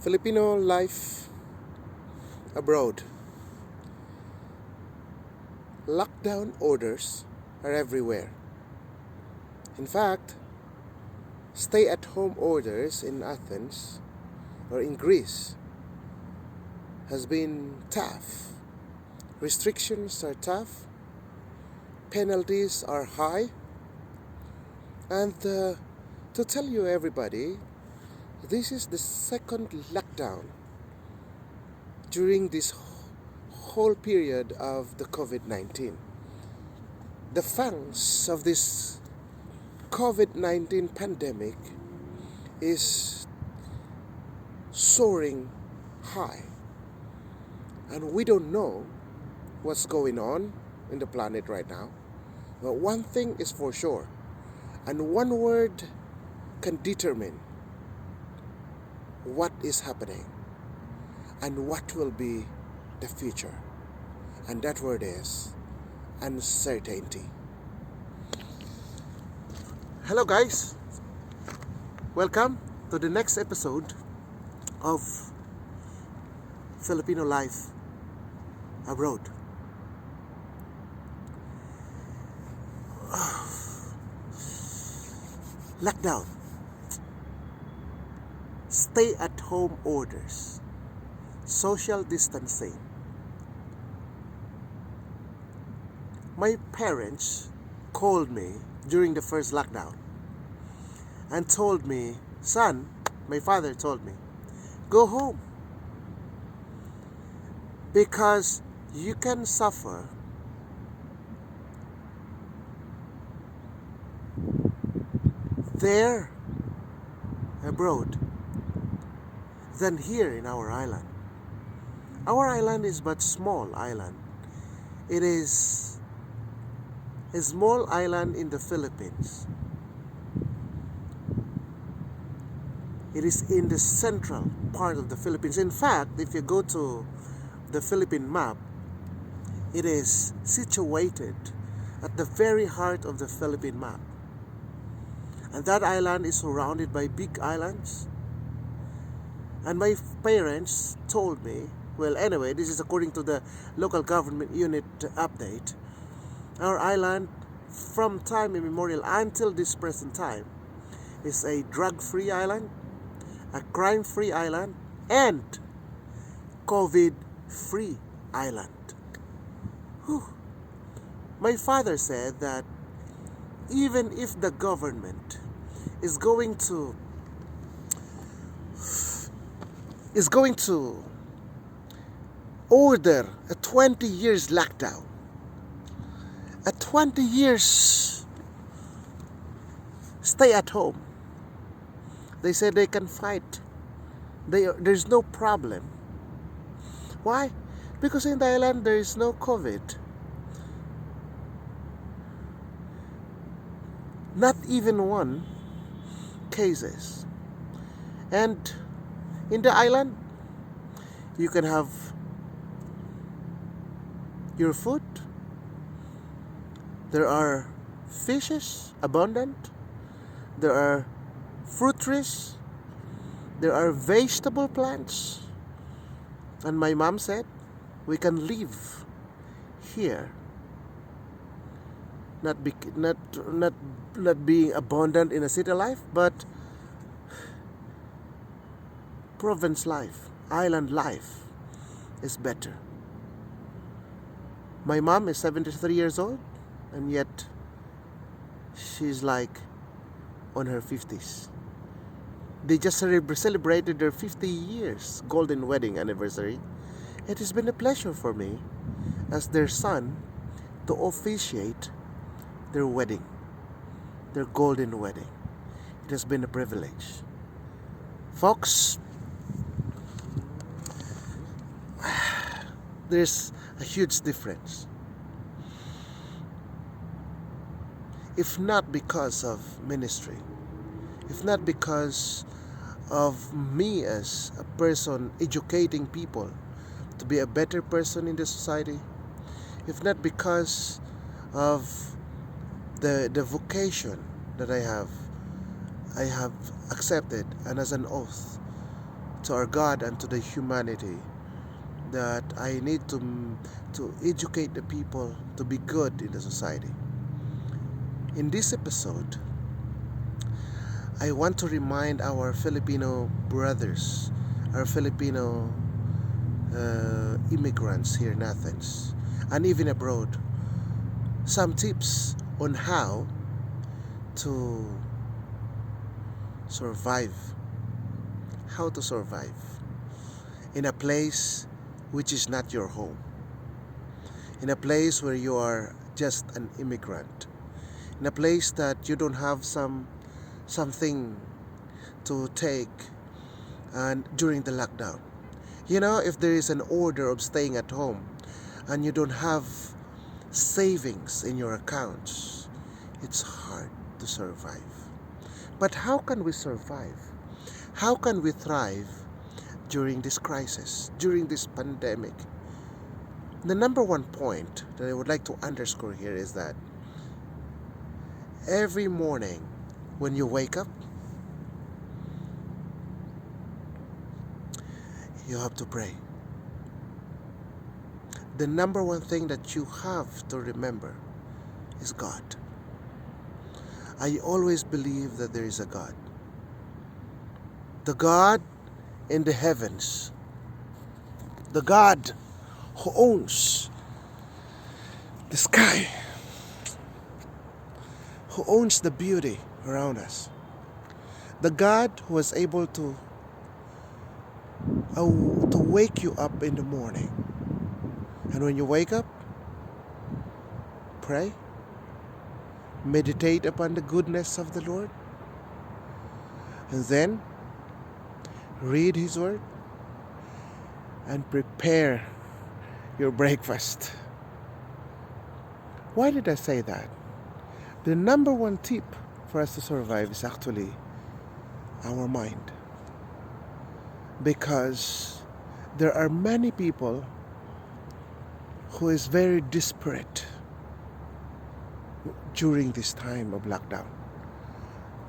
Filipino life abroad. Lockdown orders are everywhere. In fact, stay-at-home orders in Athens or in Greece has been tough. Restrictions are tough, penalties are high, and to tell you everybody, this is the second lockdown during this whole period of the COVID-19. The fangs of this COVID-19 pandemic is soaring high, and we don't know what's going on in the planet right now. But one thing is for sure, and one word can determine what is happening and what will be the future. And that word is uncertainty. Hello guys, welcome to the next episode of Filipino Life Abroad. Lockdown, stay-at-home orders, social distancing. My parents called me during the first lockdown and told me, son, my father told me, go home because you can suffer there abroad than here in our island. Our island is but small island. It is a small island in the Philippines. It is in the central part of the Philippines. In fact, if you go to the Philippine map, it is situated at the very heart of the Philippine map. And that island is surrounded by big islands. And my parents told me, well, anyway, this is according to the local government unit update, our island from time immemorial until this present time is a drug-free island, a crime-free island, and COVID-free island. Whew. My father said that even if the government is going to order a 20 years lockdown, a 20 years stay at home, they said they can fight. There's no problem. Why? Because in the island there is no COVID. Not even one cases. And in the island, you can have your food. There are fishes abundant. There are fruit trees. There are vegetable plants. And my mom said, we can live here. Not being abundant in a city life, but province life, island life is better. My mom is 73 years old, and yet she's like on her 50s. They just celebrated their 50 years golden wedding anniversary. It has been a pleasure for me as their son to officiate their wedding, their golden wedding. It has been a privilege. Folks, there's a huge difference. If not because of ministry, if not because of me as a person educating people to be a better person in the society, if not because of the vocation that I have accepted and as an oath to our God and to the humanity that I need to educate the people to be good in the society. In this episode, I want to remind our Filipino brothers, our Filipino immigrants here in Athens and even abroad, some tips on how to survive. How to survive in a place which is not your home, in a place where you are just an immigrant, in a place that you don't have something to take and during the lockdown. You know, if there is an order of staying at home and you don't have savings in your accounts, it's hard to survive. But how can we survive? How can we thrive during this crisis, during this pandemic? The number one point that I would like to underscore here is that every morning when you wake up, you have to pray. The number one thing that you have to remember is God. I always believe that there is a God. The God in the heavens. The God who owns the sky. Who owns the beauty around us. The God who is able to wake you up in the morning. And when you wake up, pray. Meditate upon the goodness of the Lord. And then read His Word and prepare your breakfast. Why did I say that? The number one tip for us to survive is actually our mind. Because there are many people who is very desperate during this time of lockdown.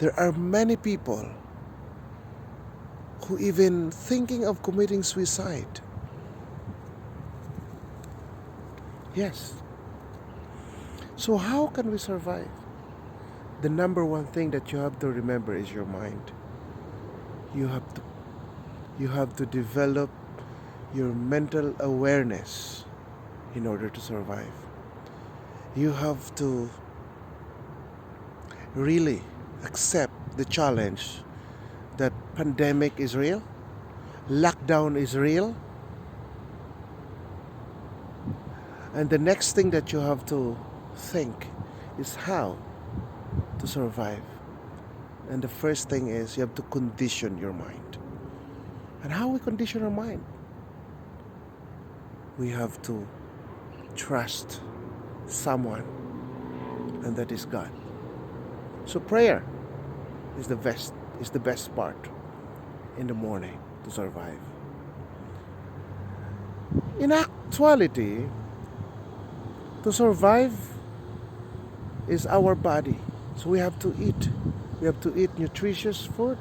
There are many people who even thinking of committing suicide. Yes. So how can we survive? The number one thing that you have to remember is your mind. You have to develop your mental awareness in order to survive. You have to really accept the challenge that pandemic is real, lockdown is real, and the next thing that you have to think is how to survive. And the first thing is you have to condition your mind. And how we condition our mind? We have to trust someone, and that is God. So prayer is the best part in the morning to survive. In actuality, to survive is our body. So we have to eat. We have to eat nutritious food.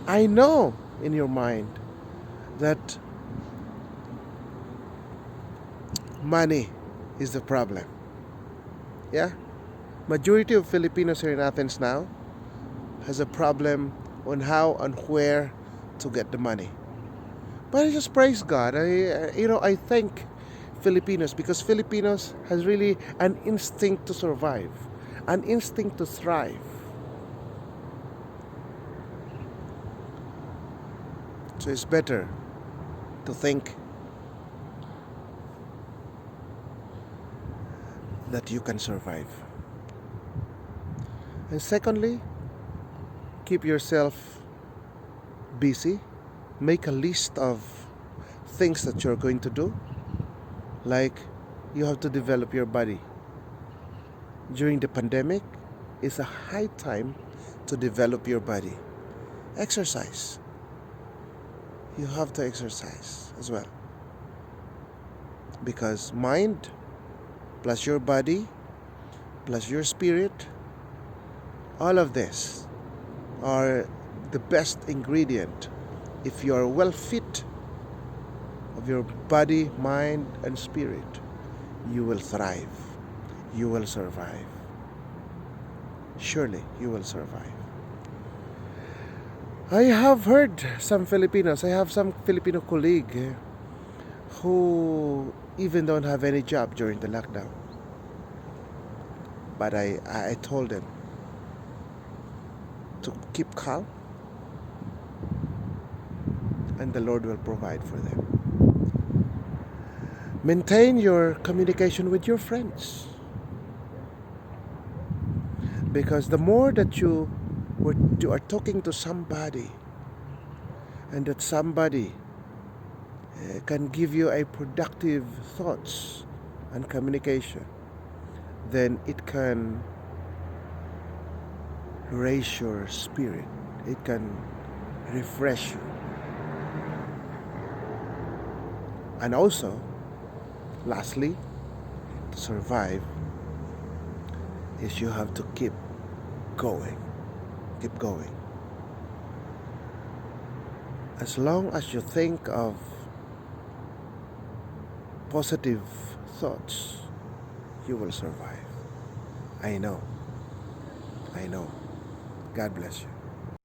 I know in your mind that money is the problem. Yeah? Majority of Filipinos here in Athens now has a problem on how and where to get the money. But I just praise God. I thank Filipinos because Filipinos has really an instinct to survive, an instinct to thrive. So it's better to think that you can survive. And secondly, keep yourself busy. Make a list of things that you're going to do. Like, you have to develop your body. During the pandemic, it's a high time to develop your body. Exercise. You have to exercise as well. Because mind plus your body plus your spirit, all of this are the best ingredient. If you are well fit of your body, mind, and spirit, you will thrive. You will survive. Surely you will survive. I have heard some Filipinos, I have some Filipino colleague who even don't have any job during the lockdown. But I told them to keep calm, and the Lord will provide for them. Maintain your communication with your friends, because the more that you are talking to somebody, and that somebody can give you a productive thoughts and communication, then it can raise your spirit. It can refresh you. And also, lastly, to survive is you have to keep going. Keep going. As long as you think of positive thoughts, you will survive. I know. God bless you.